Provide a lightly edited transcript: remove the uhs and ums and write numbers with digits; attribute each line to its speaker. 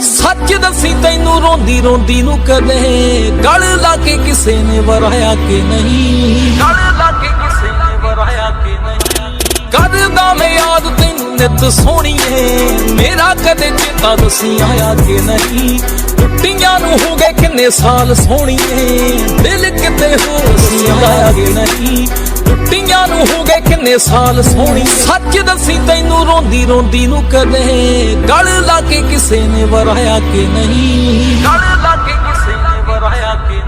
Speaker 1: सच दसी तैनू रोंदी रोंदी नू कदे गल लाके किसे ने वराया के नहीं, गल लाके किसे ने वराया के नहीं। करदा मैं याद तैनू नित सोहणीए, मेरा कदे चेता दसी आया के नहीं। टुट्टियां नू हो गए किन्ने साल सोहणीए, दिल किते हो दसी आया के नहीं। टुट्टियां नू हो गए किन्ने साल सोहणी, सच दसी तैनू रोंदी रोंदी नू कदे गल लाके किसे ने वराया के नहीं, गल लाके किसे ने वराया के